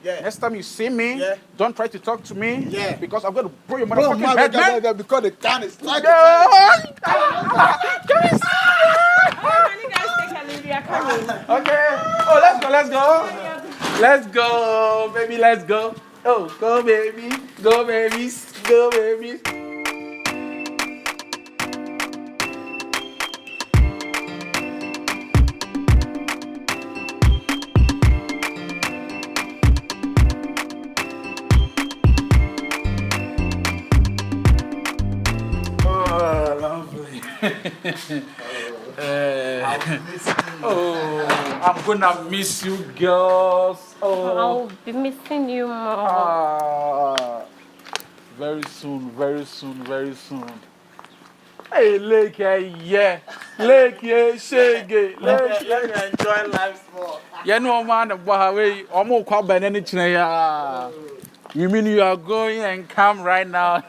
Yeah. Next time you see me, don't try to talk to me. Yeah. Because I'm going to blow your motherfucking head, man. Because the can is like Okay. Oh, let's go. Let's go, baby, let's go. Oh, go, baby. Go, babies. Go, babies. Oh, lovely. I'm gonna miss you, girls. Oh, I'll be missing you more. Very soon, very soon, very soon. Hey, Lake, yeah. Lake, yeah, shake. Let me enjoy life more. Yeah, no man, Bahaway, almost quite by any china. You mean you are going and come right now?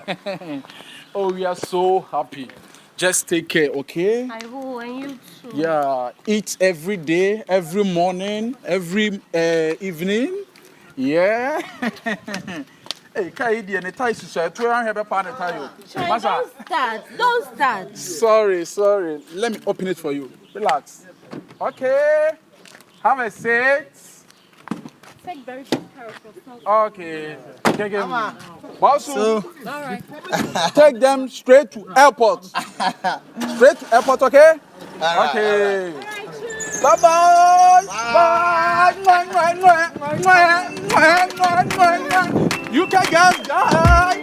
Oh, we are so happy. Just take care, okay? I will, and you too. Yeah, eat every day, every morning, every evening. Yeah. Hey, Kaidi and the ties to say, 200 pound a tire. Don't start. Sorry. Let me open it for you. Relax. Okay. Have a seat. Take very good care of yourself. Okay. Bosu, All right. take them straight to airport. Straight to airport, okay? Okay. Bye-bye. Bye. You can get die.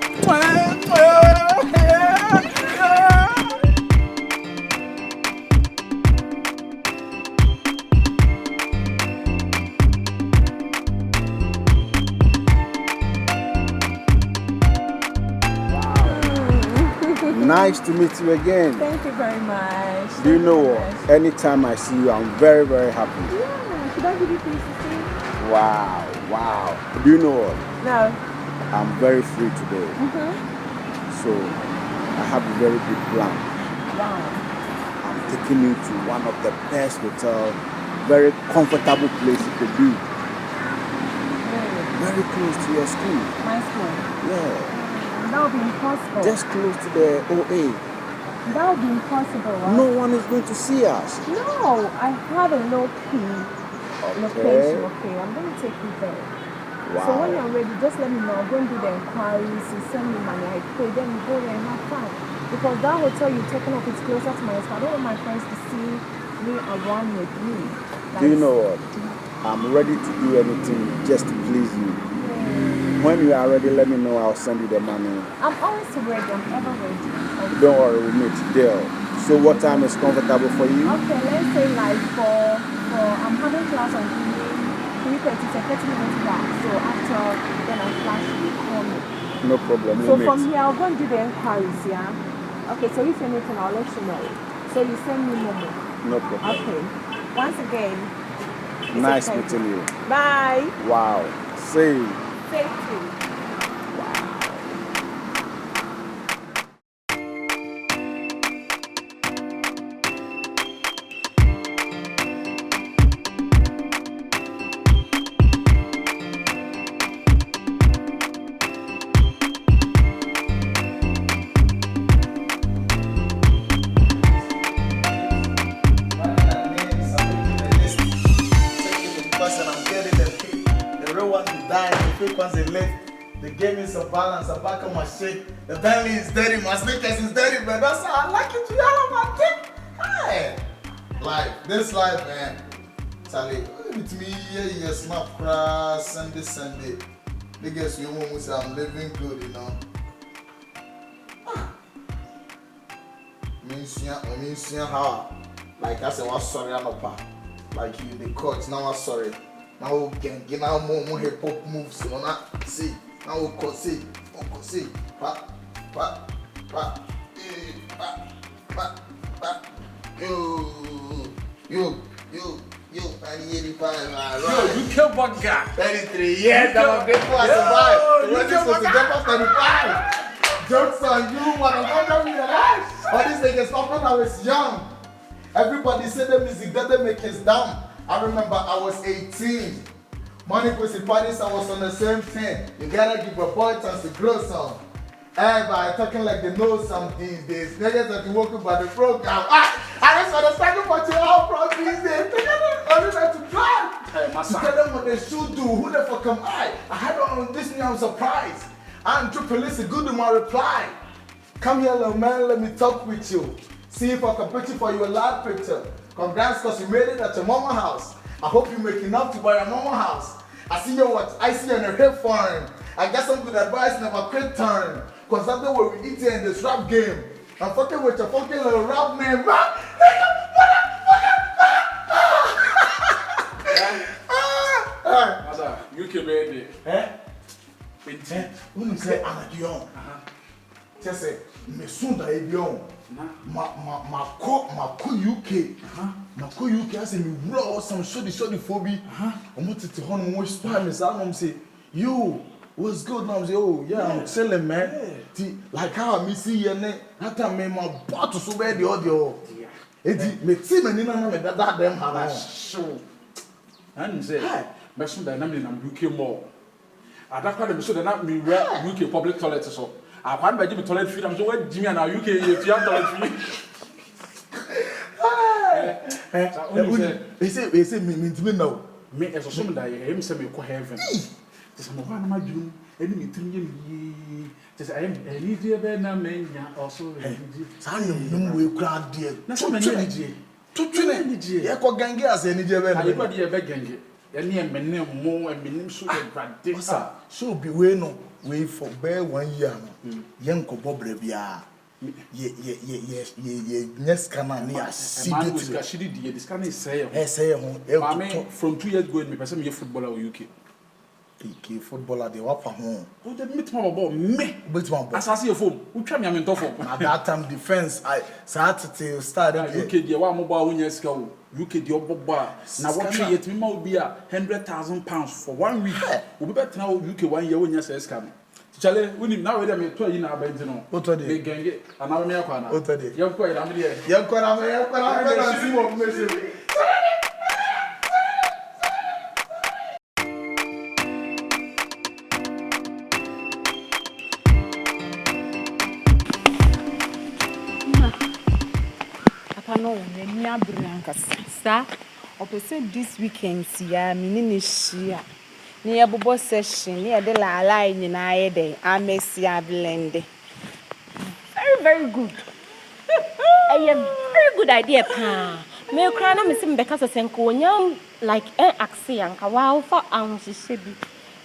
Nice to meet you again. Thank you very much. Do you know what? Anytime I see you, I'm very, very happy. Yeah, should I give you things to see? Wow. Do you know what? No. I'm very free today. So I have a very big plan. Wow. I'm taking you to one of the best hotel, very comfortable place you could be. Really? Very close to your school. My school? Yeah. That would be impossible. Just close to the OA. That would be impossible, right? No one is going to see us. No, I have a low-key location, okay? I'm going to take you there. Wow. So when you're ready, just let me know. I'll go and do the inquiries. You send me money, I pay, then you go there and have fun. Because that hotel you're taking up is closer to my house. I don't want my friends to see me around with you. Do you know what? I'm ready to do anything just to please you. When you are ready, let me know. I'll send you the money. I'm always ready. I'm ever ready. Don't worry, we'll meet there. So what time is comfortable for you? Okay, let's say like for I'm having class on evening 3:30, so 30 minutes back. So after then I flash you, call me. No problem. So from here I'll go and do the inquiries, yeah? Okay, so if anything I'll let you know. So you send me Momo. No problem. Okay. Once again. Nice meeting you. Bye. Wow. See you. Thank you. The game is a balance, a back of my shit. The Bentley is dirty, my sneakers is dirty, man. That's how I like it. You all my dick. Hey. Like, this life, man. Charlie, with me, yeah, snap crash, Sunday. Niggas, you won't say I'm living good, you know. Means how, like I said, I'm sorry, I'm not. Like you, the coach, now I'm sorry. Now we can get now more hip hop moves, you know, not see. Now we can see, pa, you, 85, right? Yo, you killed one guy. 33, yes, I'm grateful I survived. The rest is supposed to jump off 35. Jokes on you, man, I'm not realize. All these niggas stopped when I was young. Everybody said the music doesn't make us dumb. I remember I was 18. Money pussy parties, I was on the same thing. You gotta give a boy chance to grow some. Everybody talking like they know some these days. Niggas that you working by the program. I just understand what you all from these days. Niggas only like to drive. Hey, my To son. tell them what they should do. Who the fuck am I? I had on this new, I'm surprised. I'm triple listen, good to my reply. Come here, little man, let me talk with you. See if I can picture for you a live picture. Congrats, cause you made it at your mama house. I hope you make enough to buy your mama house. I see your watch, I see you on your hip foreign. I got some good advice, never quit turn. Cause that's the way we eat here in this rap game. I'm fucking with your fucking little rap name. Rap! Masa, UK baby. Eh? When you say Anadion, just say, me soon da ebion. Ma ko UK. Ma ko UK I say me raw some shoddy phobia. I'm not to hon mo spy me say say, you what's good now? Say, oh yeah, I'm chilling, man. Like how I see you that time me my bottle so bad the audio. Me see me na me that them have Show. And say, Messon dynamic in UK more. I don't quite so that me UK public toilet so. I can't buy Jimmy toilet free. I'm so where Jimmy and our UK you toilet free. They say me now. Me as a woman that him say me go heaven. Just I'm one of my dream. Any me three years. Just I am a little bit na menya also. Say no we crowd there. Na so many energy. To twene. Ye ko gange as any je be. I go dey be gange. Any menne mo and minim so dey brade. Sir, so be we no we for bear 1 year no. Yen ko bobre bia. Ye next kana na ya see Man get was kashidi die. This can say. say ho. From 2 years ago, me person me footballer in UK. Ki footballer dey wapa ho. Oh, they meet my ball me. But my boy. Asase your phone. Who try me am into phone. At that time defense I started started UK dey wa mo ba wonya sika o. UK dey obobo a na what try yet me ma obi a £100,000 for 1 week. Obi better na UK 1 year wonya sika no. Chale, we need now we dem to yi na abenti no. Me genge ana me yakwa na. Yem ko ira me dey. Yem ko na see what me. No, me abranka sa. Opese this weekend ya me ni shia. Ni ebobo session, ni e de la line nyina ye dey. Amesia blend. Very good. Very good idea, pa. Me kra na me sim beka sesenko onyam like axe anka wa for anhihye bi.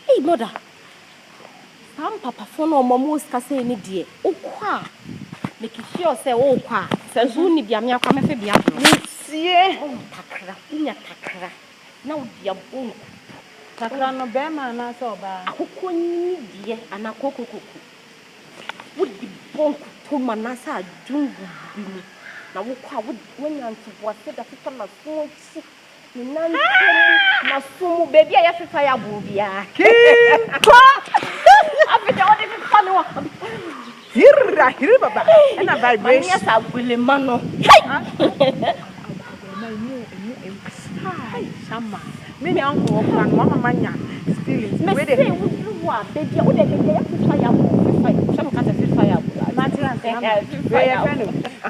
Hey mother. Pam papa fo no momo ska say ni de. Okwa. Make sure say okwa. Se zo ni bia me akwa me fe bia. Sie. Takra. Nya takra. Na wo bia bon. Takra no be ma na so ba. Akoko ni de ana kokokoko. Wo di bon to manasa adungu bi ni. Na wo kwa wo nya ntibo ase da fifa na so chi. Ni nan na sumu baby ya fifa ya bu bia. Ko. Afita wo di fifa no. Hira baba. Na vibration. Manya sa gwele mano. Hi, Shama. Me ni uncle plan mama manya. Feelings. Me say wo wa baby wo de ya fifa ya bu fifa. Shama ka fifa ya bu. Material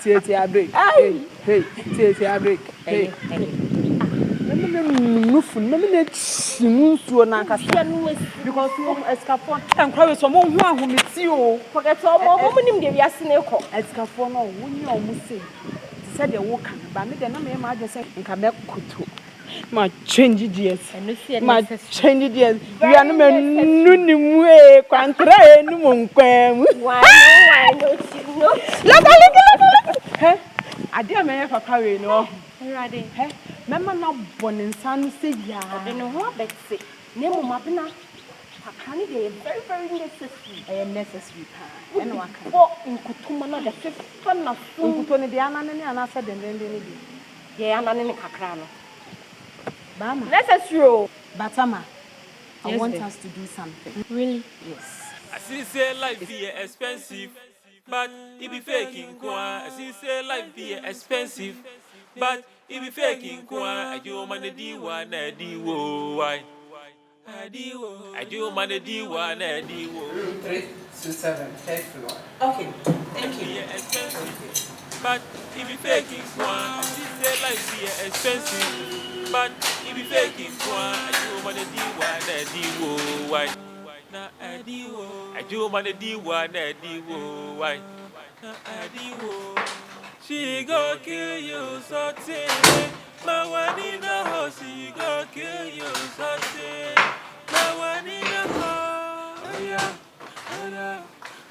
say tia break. Hey, tia break. Hey. Me na chimu nsuo na nkasa. Because you escape enkwa so mo hu ahometi o. Forget mo nim de wiase na ekọ. Escape no wonyi o mu say. Said the work ba me de na me ma say nka me koto. Ma change DS. Ma change DS. We are no nunimu e kwantra enu mo nkwam. Why no. Hey, ade me papa we no. Ready. Hey, mama na boninsa no say ya. De no ho abetse. Na mo mabena. Papa ni dey very necessary. I am necessary pa. Eno aka. Oh, nkutuma na de fifa na so. Nkuto ne de anane ne anasa den bi. Ye anane ne kakra no. Bama. Necessary. Batama. I Yes, want babe. us to do something. Really? Yes. I see say life be expensive, but it be faking kwa. I see say life be expensive, but it be faking kwa. I do man di one di wo why. I do man a D1 a D1. 327, third floor. Okay, thank you. Yeah, expensive. But if you faking one, she say life be expensive. But if you faking one, I do man a D1 a D1. Why? Na a D1. I do man a D1 a D1. Why? Na a D1. She go kill you, so take. My one in the house, she go kill you, so take. My one in the house. Oh yeah, oh yeah,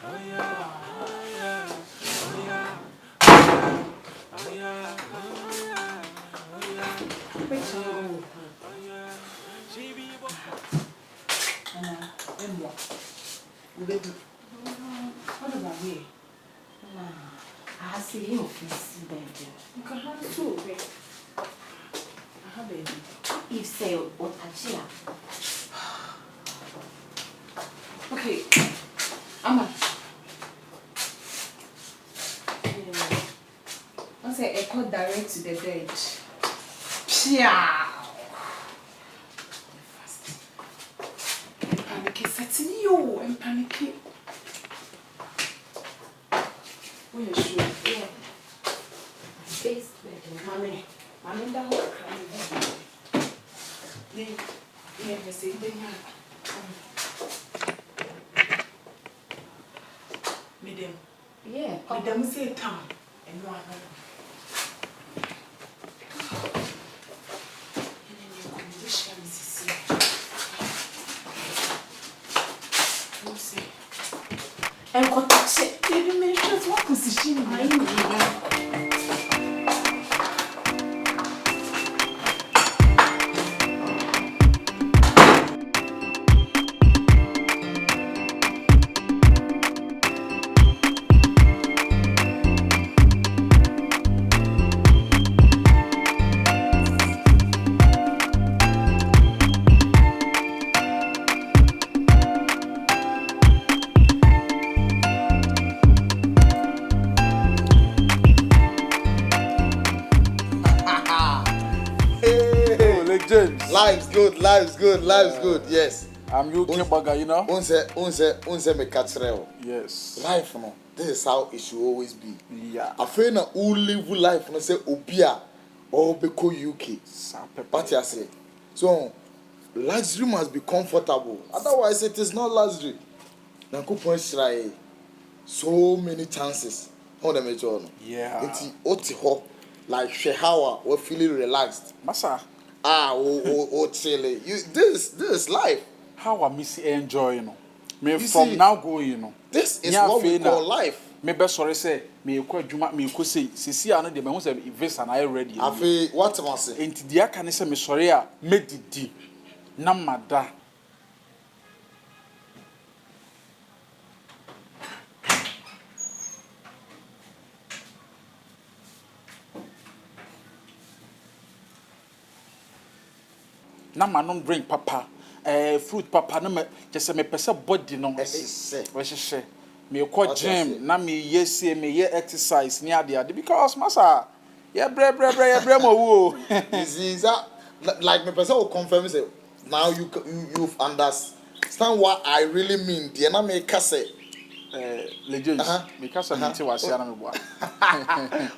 oh yeah, oh yeah, oh yeah, oh yeah, oh yeah, oh yeah. She be What about me? I see you office baby. You can have two, baby. Baby. If say what I Okay. Amma. I say I call direct to the bed. Pia. Panic setting you and panicky. Where you sure? yeah. Face baby. Mommy, that whole crying. Yeah, the same thing. Madam. Yeah. Madam say town and one. And what touch did you mention what position I am? Hey. James. Life's good, life's good, life's good. Yes. I'm UK bugger, you know? Unse me katreo. Yes. Life no. This is how it should always be. Yeah. I feel na who live life no say obia or beko UK. What you say? So luxury must be comfortable. Otherwise it is not luxury. Na kupon shrai so many chances. How them it all? Yeah. It's oti ho like shehawa we feeling relaxed. Massa, Chile. This is life. how I miss enjoy, you know? Me You from see, now go, you know. This is Yeah, what we fina. call life. Me be sorry say me ekwa adwuma me ekɔ say sisi ano de me hu say visa na I ready. Afi what am I say? Enti dia ka ne say me sorry a medidi na mada. Na manom drink papa fruit papa no me just me pese body no Esese. we hye me ekɔ gym na me yes me ye exercise ni ade because masa ye bre mo wo. This is that like my person will confirm say now you've understand what I really mean. The na me ka say Legends me ka say me ti wase na me boa.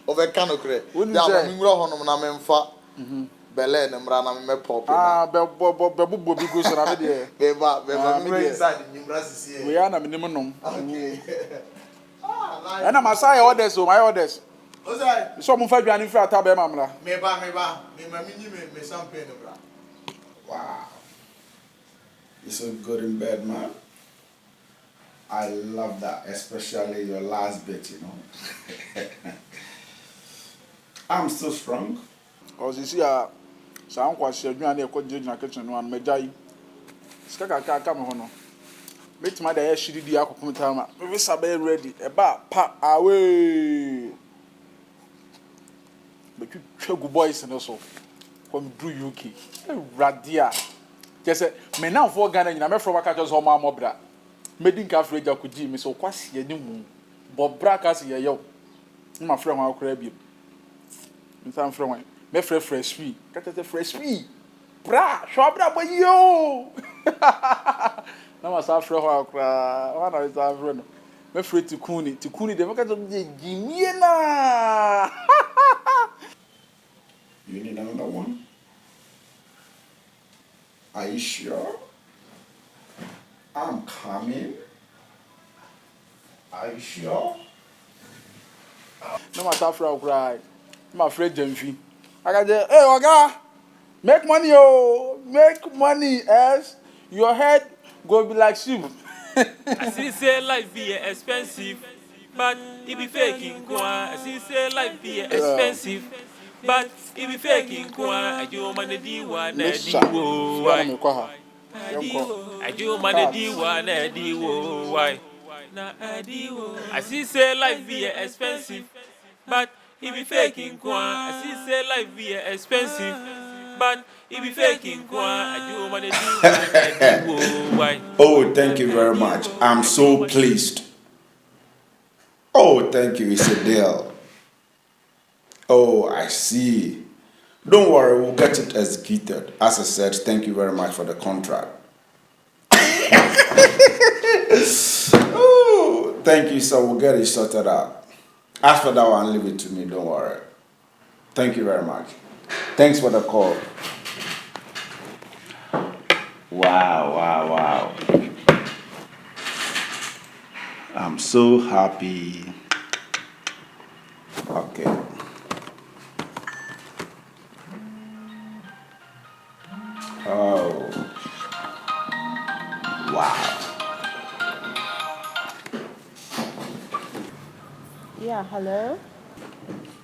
over kanokre. Wouldn't Da say. me nwura honom na me mfa bele na mra na me pop na. Be bo bi go so na me de. Beba me me dey. inside the nwura sisi. We are na me nim nom. Okay. Life. And I'm aside orders so my orders. Ozai. So mo fa dwane fi ata be mamra. Me ba me nyi me champagne bra. Wow. You're so good in bed, man. I love that, especially your last bit, you know. I'm still strong. Cause you see so an kwase adwane e ko gina kitchen no an majai. Sika ka me ho no. Metima da ya shiri di akopom tama. Me sabe ready. E ba pa away. But you twegu boys no so. From do UK. Radia. Just me now for Ghana nyina me from aka just home amobra. Medin ka freja ku ji me so kwase animu. Bobra ka se ye yo. My friend wa akora bi. Ntan friend wa. Me fresh free. Kata fresh free. Bra, shobra boy yo. Na masa afro ho akra. Wana is afro no. Me free to kuni dem ka to gimie na. You need another one? Are you sure? I'm coming. Are you sure? Na masa afro akra. Ma afraid Jamfi. I got the hey oga. Make money oh. Make money as your head go be like sheep. I see say life be expensive, but it be faking kwa. I see say life be expensive, but it be faking kwa. I do man di wa na di Nisha. wo Fiana why? me kwa ha. Yonko. I do man di wa na di wo why? Na I di wo. I see say life be expensive, but it be faking kwa. I see say life be expensive, but it be faking kwa. I do man di wa na di wo why? Oh, thank you very much. I'm so pleased. Oh, thank you, Isidel. Oh, I see. Don't worry, we'll get it executed. As I said, thank you very much for the contract. Oh, thank you, sir. We'll get it sorted out. As for that one, leave it to me. Don't worry. Thank you very much. Thanks for the call. Wow. I'm so happy. Okay. Oh. Wow. Yeah, hello.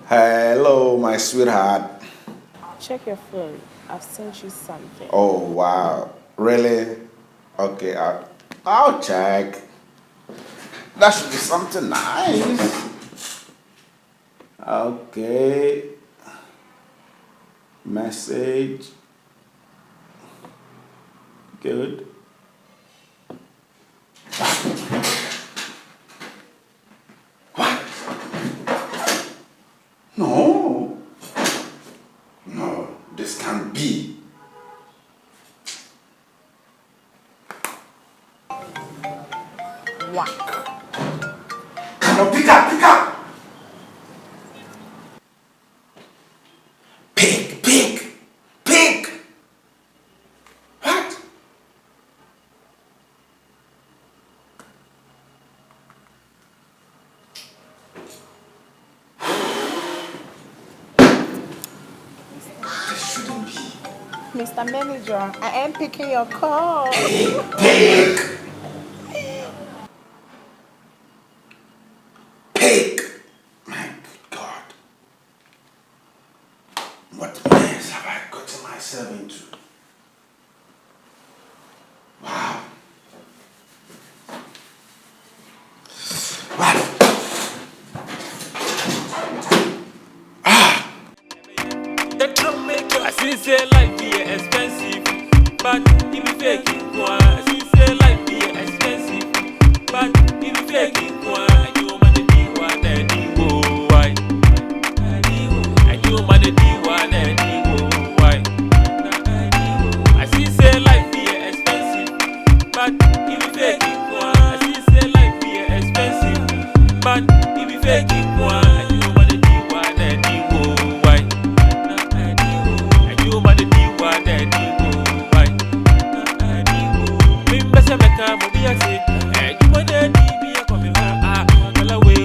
Hello, my sweetheart. Check your phone. I've sent you something. Oh, wow. Really? Okay, I'll check. That should be something nice. Okay. Message. Good. What? No. No, this can't be. Whack. No, pick up. Pick. What? This shouldn't be. Mr. Manager, I am picking your call. Pick. My God. What mess have I gotten myself into? Wow. What? The drum maker. I see say life be expensive, but it be faking kwa. I see say life be expensive, but it be faking kwa. I do man di wa na di wo why? I do man di wa na di wo why? I see say life be expensive, but it be faking kwa. I see say life be expensive, but it be faking kwa. I do man di wa na di wo why? I do man di wa na di wo why? Me mbese meka mo bi ase. I do man di bi e ko me ho ah. Kala we.